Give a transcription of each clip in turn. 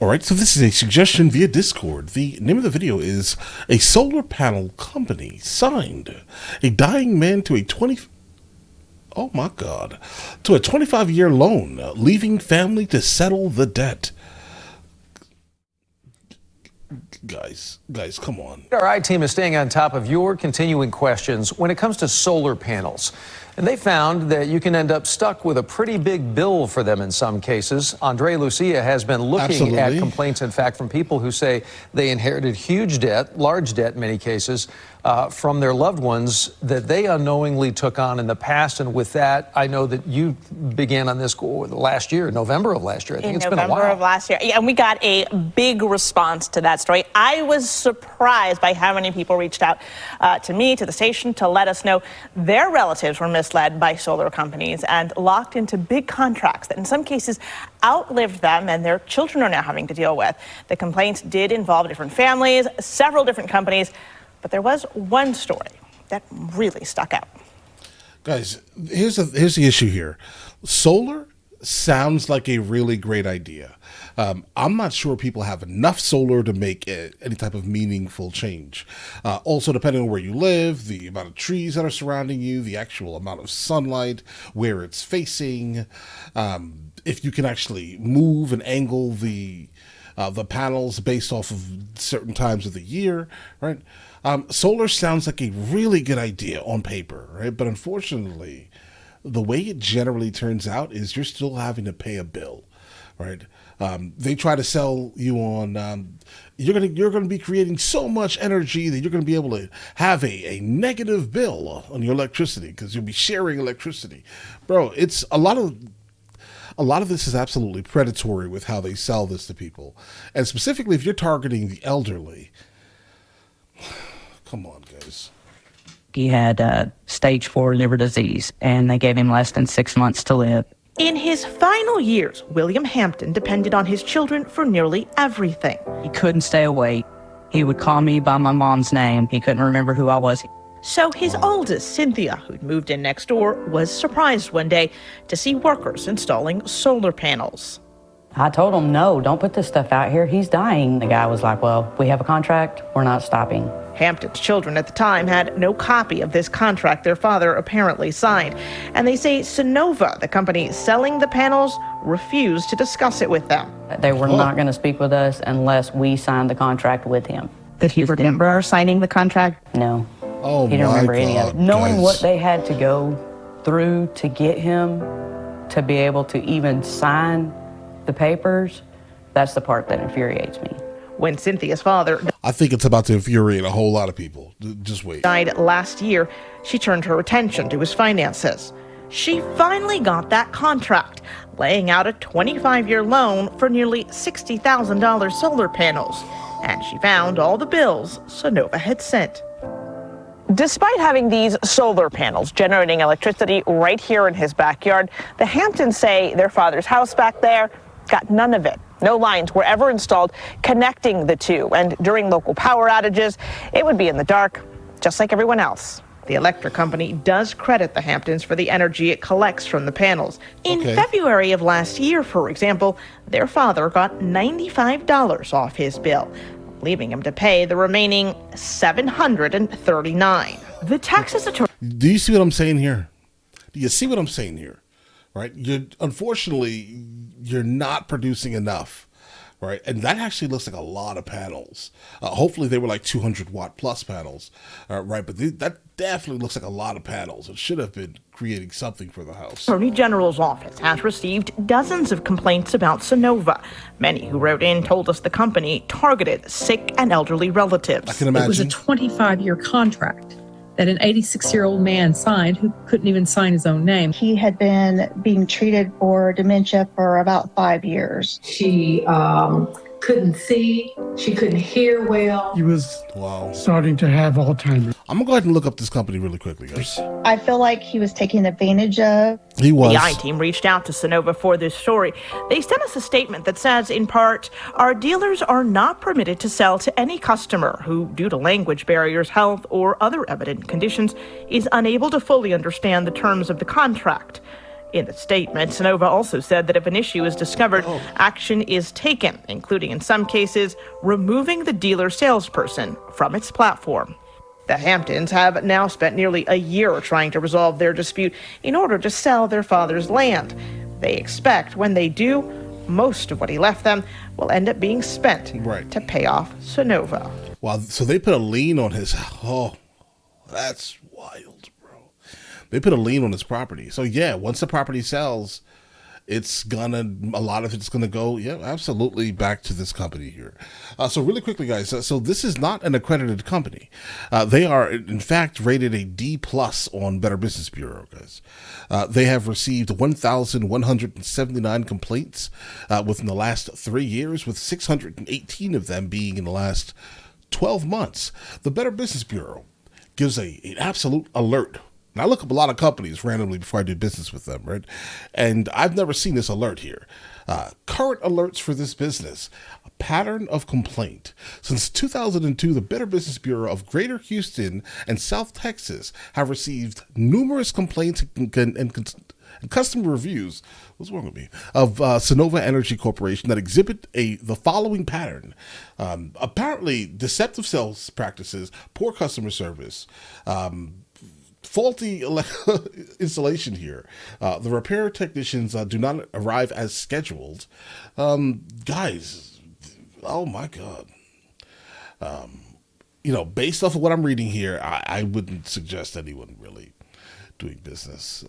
All right, so this is a suggestion via Discord. The name of the video is "A Solar Panel Company Signed a Dying Man to a 25-year loan, leaving family to settle the debt." Guys, come on. Our team is staying on top of your continuing questions when it comes to solar panels. And they found that you can end up stuck with a pretty big bill for them in some cases. Andre Lucia has been looking at complaints, in fact, from people who say they inherited huge debt, large debt in many cases, from their loved ones that they unknowingly took on in the past. And with that, I know that you began on this last year, November of last year. I think it's been a while. November of last year. Yeah, and we got a big response to that story. I was surprised by how many people reached out to me, to the station, to let us know their relatives were misled by solar companies and locked into big contracts that in some cases outlived them and their children are now having to deal with. The complaints did involve different families, several different companies, but there was one story that really stuck out. Guys, here's the issue here. Solar sounds like a really great idea. I'm not sure people have enough solar to make any type of meaningful change. Also, depending on where you live, the amount of trees that are surrounding you, the actual amount of sunlight, where it's facing, if you can actually move and angle the panels based off of certain times of the year, right? Solar sounds like a really good idea on paper, right? But unfortunately, the way it generally turns out is you're still having to pay a bill, right? They try to sell you on you're gonna be creating so much energy that you're gonna be able to have a negative bill on your electricity because you'll be sharing electricity, bro. It's a lot of this is absolutely predatory with how they sell this to people, and specifically if you're targeting the elderly. Come on, guys. He had stage 4 liver disease, and they gave him less than 6 months to live. In his final years, William Hampton depended on his children for nearly everything. He couldn't stay awake. He would call me by my mom's name. He couldn't remember who I was. So his oldest, Cynthia, who'd moved in next door, was surprised one day to see workers installing solar panels. I told him, no, don't put this stuff out here. He's dying. The guy was like, well, we have a contract. We're not stopping. Hampton's children at the time had no copy of this contract their father apparently signed. And they say Sonova, the company selling the panels, refused to discuss it with them. They were not going to speak with us unless we signed the contract with him. Did he remember signing the contract? No. Oh, he didn't remember any of it. Knowing guys. what they had to go through to get him to be able to even sign the papers, that's the part that infuriates me. When Cynthia's father, I think it's about to infuriate a whole lot of people. Just wait. died last year, she turned her attention to his finances. She finally got that contract, laying out a 25-year loan for nearly $60,000 solar panels. And she found all the bills Sonova had sent. Despite having these solar panels generating electricity right here in his backyard, the Hamptons say their father's house back there got none of it. No lines were ever installed connecting the two, and during local power outages, it would be in the dark, just like everyone else. The electric company does credit the Hamptons for the energy it collects from the panels. In February of last year, for example, their father got $95 off his bill, leaving him to pay the remaining $739. The Texas attorney... Do you see what I'm saying here? Do you see what I'm saying here? Right? Unfortunately, you're not producing enough, right? And that actually looks like a lot of panels. Hopefully they were like 200 watt plus panels, right? But that definitely looks like a lot of panels. It should have been creating something for the house. Attorney General's office has received dozens of complaints about Sonova. Many who wrote in told us the company targeted sick and elderly relatives. I can imagine. It was a 25-year contract that an 86-year-old man signed who couldn't even sign his own name. He had been being treated for dementia for about 5 years. She couldn't see, she couldn't hear well. He was starting to have Alzheimer's. I'm gonna go ahead and look up this company really quickly, guys. I feel like he was taken advantage of. He was. The I-Team reached out to Sonova for this story. They sent us a statement that says, in part, our dealers are not permitted to sell to any customer who, due to language barriers, health, or other evident conditions, is unable to fully understand the terms of the contract. In the statement, Sonova also said that if an issue is discovered, action is taken, including in some cases, removing the dealer salesperson from its platform. The Hamptons have now spent nearly a year trying to resolve their dispute in order to sell their father's land. They expect when they do, most of what he left them will end up being spent to pay off Sonova. Wow, so they put a lien on his, that's wild, bro. They put a lien on his property. So yeah, once the property sells, a lot of it's gonna go, absolutely back to this company here. So really quickly, guys, so this is not an accredited company. They are, in fact, rated a D+ on Better Business Bureau, guys. They have received 1,179 complaints within the last 3 years, with 618 of them being in the last 12 months. The Better Business Bureau gives an absolute alert. And I look up a lot of companies randomly before I do business with them, right? And I've never seen this alert here. Current alerts for this business: a pattern of complaint. Since 2002, the Better Business Bureau of Greater Houston and South Texas have received numerous complaints and customer reviews, what's wrong with me, of Sonova Energy Corporation that exhibit the following pattern. Apparently, deceptive sales practices, poor customer service, faulty installation here. The repair technicians do not arrive as scheduled. Guys, oh my God. Based off of what I'm reading here, I wouldn't suggest anyone really doing business.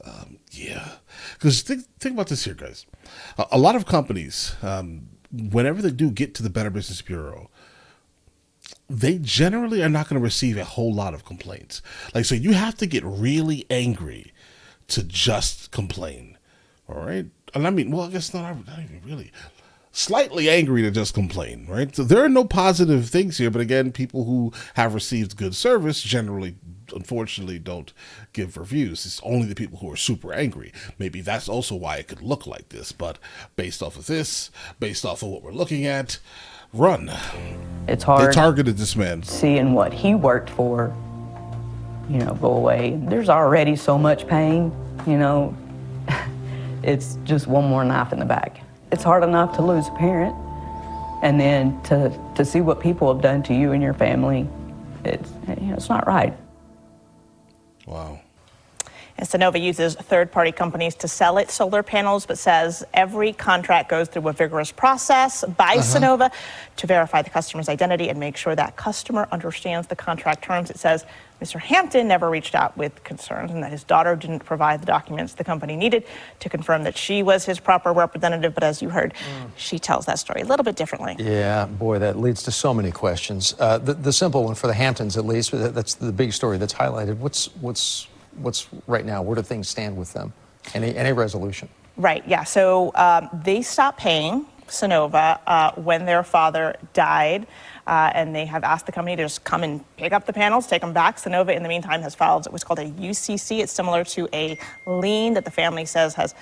Because think about this here, guys. A lot of companies, whenever they do get to the Better Business Bureau, they generally are not going to receive a whole lot of complaints. So you have to get really angry to just complain. All right. And I mean, well, I guess not even really. Slightly angry to just complain, right? So there are no positive things here. But again, people who have received good service generally, unfortunately, don't give reviews. It's only the people who are super angry. Maybe that's also why it could look like this. But based off of this, based off of what we're looking at, run. It's hard. They targeted this man. Seeing what he worked for, go away. There's already so much pain, It's just one more knife in the back. It's hard enough to lose a parent, and then to see what people have done to you and your family, it's not right. Wow. And Sonova uses third-party companies to sell its solar panels, but says every contract goes through a vigorous process by Sonova to verify the customer's identity and make sure that customer understands the contract terms. It says Mr. Hampton never reached out with concerns and that his daughter didn't provide the documents the company needed to confirm that she was his proper representative. But as you heard, she tells that story a little bit differently. Yeah, boy, that leads to so many questions. The simple one for the Hamptons, at least, that's the big story that's highlighted. What's right now? Where do things stand with them? Any resolution? Right, yeah. So they stopped paying Sonova when their father died, and they have asked the company to just come and pick up the panels, take them back. Sonova, in the meantime, has filed what's called a UCC. It's similar to a lien that the family says has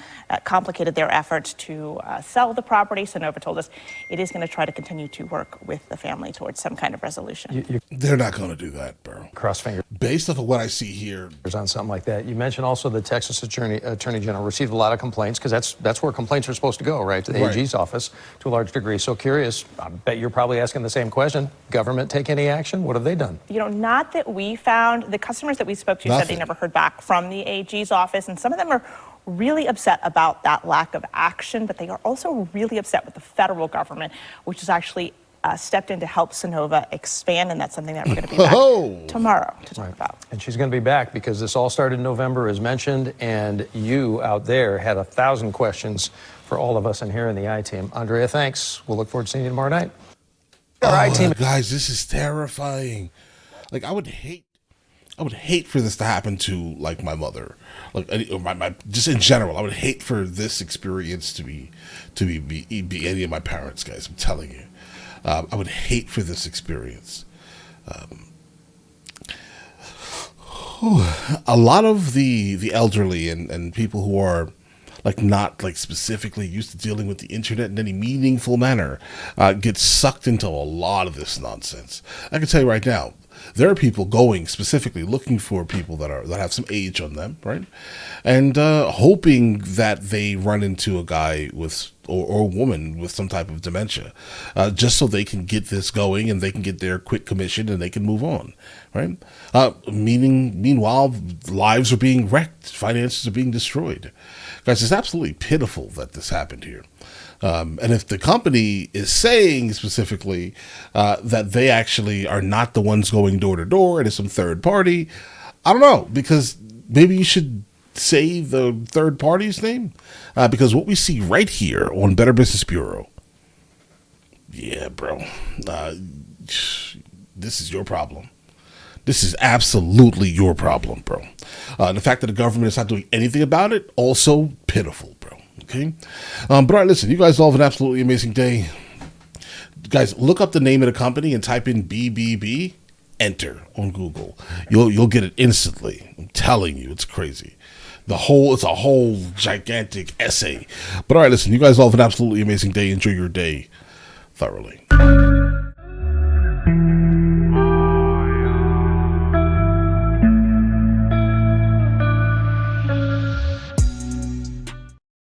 complicated their efforts to sell the property. Sonova told us it is going to try to continue to work with the family towards some kind of resolution. They're not going to do that, bro. Cross fingers. Based off of what I see here. On something like that. You mentioned also the Texas Attorney General received a lot of complaints, because that's where complaints are supposed to go, right? To the AG's office to a large degree. So curious, I bet you're probably asking the same question. Government take any action? What have they done? Not that we found. The customers that we spoke to said they never heard back from the AG's office, and some of them are really upset about that lack of action, but they are also really upset with the federal government, which has actually stepped in to help Sonova expand, and that's something that we're going to be back tomorrow to talk about. And she's going to be back because this all started in November, as mentioned, and you out there had 1,000 questions for all of us in here in the I-Team. Andrea, thanks. We'll look forward to seeing you tomorrow night. Guys, this is terrifying. I would hate for this to happen to my mother, or my just in general. I would hate for this experience to be any of my parents, guys. I'm telling you, I would hate for this experience. A lot of the elderly and people who are not specifically used to dealing with the internet in any meaningful manner, get sucked into a lot of this nonsense. I can tell you right now, There are people going specifically looking for people that have some age on them, right? And hoping that they run into a guy with or a woman with some type of dementia, just so they can get this going and they can get their quick commission and they can move on, right? Meanwhile, lives are being wrecked, finances are being destroyed. Guys, it's absolutely pitiful that this happened here. And if the company is saying specifically that they actually are not the ones going door to door and it's some third party, I don't know, because maybe you should say the third party's name, because what we see right here on Better Business Bureau, yeah, bro, this is your problem. This is absolutely your problem, bro. The fact that the government is not doing anything about it, also pitiful, bro. Okay? But all right, listen, you guys all have an absolutely amazing day. Guys, look up the name of the company and type in BBB, enter on Google. You'll get it instantly. I'm telling you, it's crazy. It's a whole gigantic essay. But all right, listen, you guys all have an absolutely amazing day. Enjoy your day thoroughly.